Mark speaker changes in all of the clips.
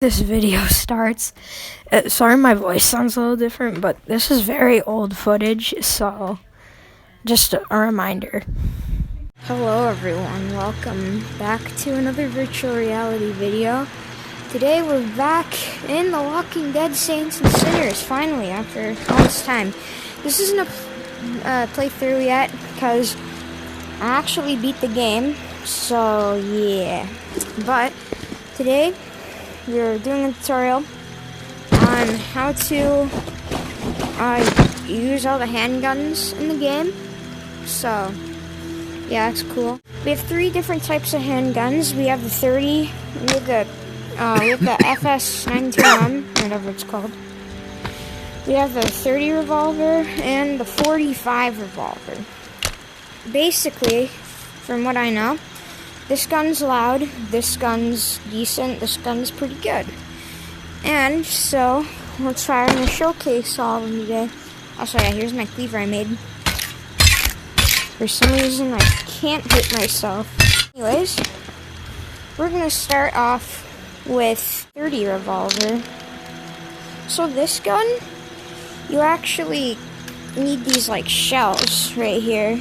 Speaker 1: This video starts. Sorry my voice sounds a little different, but this is very old footage, so just a reminder. Hello everyone, welcome back to another virtual reality video. Today we're back in The Walking Dead Saints and Sinners, finally, after all this time. This isn't a playthrough yet, because I actually beat the game, so yeah. But today we're doing a tutorial on how to use all the handguns in the game. So yeah, that's cool. We have 3 different types of handguns. We have the 30, we have the FS921, whatever it's called. We have the 30 revolver and the 45 revolver. Basically, from what I know, this gun's loud, this gun's decent, this gun's pretty good. And so, let's try to showcase all of them today. Also, yeah, here's my cleaver I made. For some reason, I can't hit myself. Anyways, we're gonna start off with 30 revolver. So this gun, you actually need these like shells right here.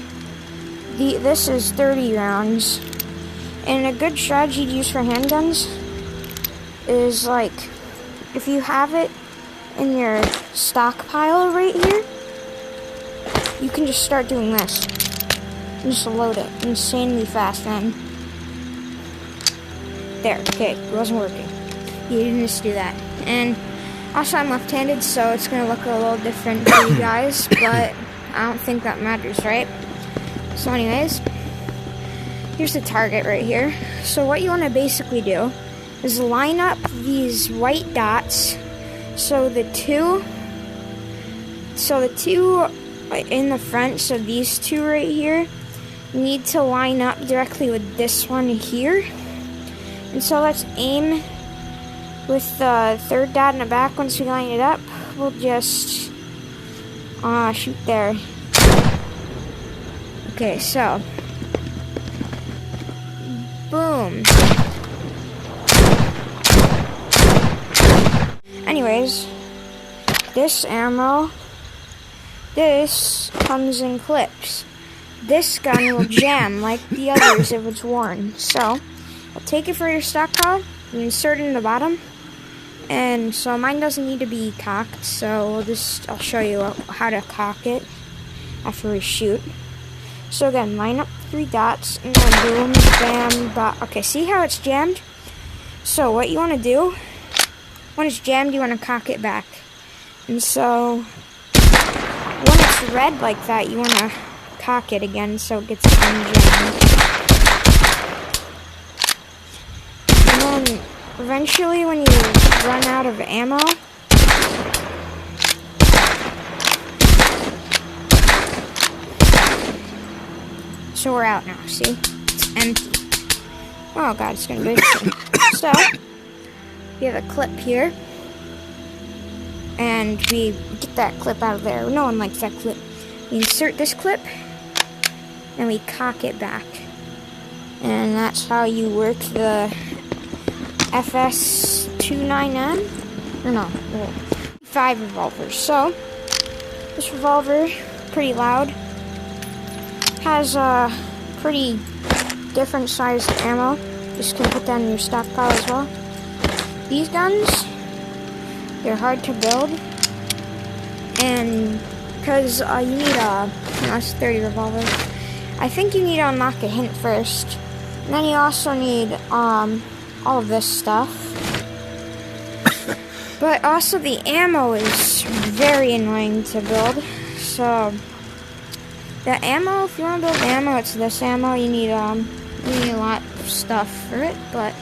Speaker 1: This is 30 rounds. And a good strategy to use for handguns is like, if you have it in your stockpile right here, you can just start doing this. And just load it insanely fast then. There, okay, it wasn't working. You didn't just do that. And also I'm left-handed, so it's gonna look a little different for you guys, but I don't think that matters, right? So anyways, here's the target right here. So what you want to basically do is line up these white dots. So the two in the front, so these 2 right here, need to line up directly with this one here. And so let's aim with the 3rd dot in the back. Once we line it up, we'll just shoot there. Okay, so boom. Anyways, this ammo, this comes in clips. This gun will jam like the others if it's worn. So, I'll take it for your stockpile, you insert it in the bottom, and so mine doesn't need to be cocked, so I'll show you how to cock it after we shoot. So again, line up 3 dots, and then boom, bam, bam. Okay, see how it's jammed? So what you want to do, when it's jammed, you want to cock it back. And so, when it's red like that, you want to cock it again so it gets unjammed. And then, eventually, when you run out of ammo, so we're out now, see? It's empty. Oh god, it's gonna break me. So, we have a clip here. And we get that clip out of there. No one likes that clip. We insert this clip, and we cock it back. And that's how you work the FS299? Or no, 5 revolvers. So, this revolver, pretty loud. Has a pretty different sized ammo. Just gonna put that in your stockpile as well. These guns, they're hard to build, and because you need it's 30 revolver. I think you need to unlock a hint first, and then you also need all of this stuff. But also the ammo is very annoying to build. So the ammo, if you want to build ammo, it's this ammo. You need a lot of stuff for it, but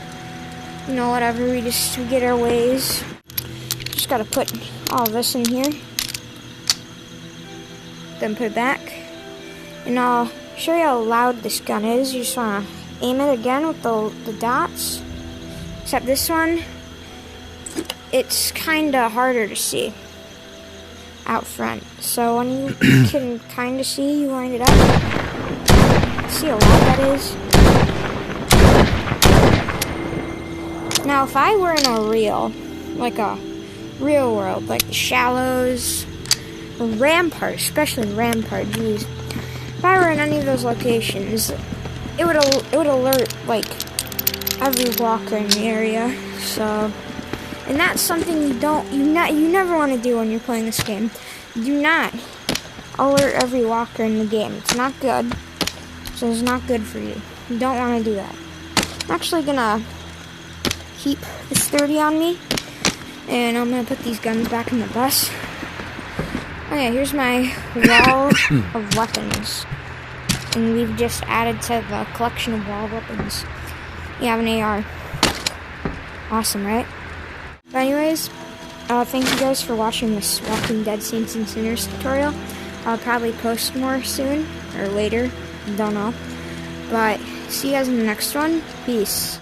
Speaker 1: you know, whatever. We get our ways. Just gotta put all of this in here, then put it back, and I'll show you how loud this gun is. You just wanna aim it again with the dots. Except this one, it's kinda harder to see out front. So when you can kinda see, you line it up. See how loud that is? Now, if I were in a real world, like the Shallows, or Rampart, especially Rampart, jeez. If I were in any of those locations, it would alert, like, every walker in the area, so... And that's something you never want to do when you're playing this game. Do not alert every walker in the game. It's not good. So it's not good for you. You don't want to do that. I'm actually gonna keep this 30 on me, and I'm gonna put these guns back in the bus. Okay, here's my wall of weapons, and we've just added to the collection of wall weapons. You have an AR. Awesome, right? But anyways, thank you guys for watching this Walking Dead Saints and Sinners tutorial. I'll probably post more soon, or later, don't know. But see you guys in the next one. Peace.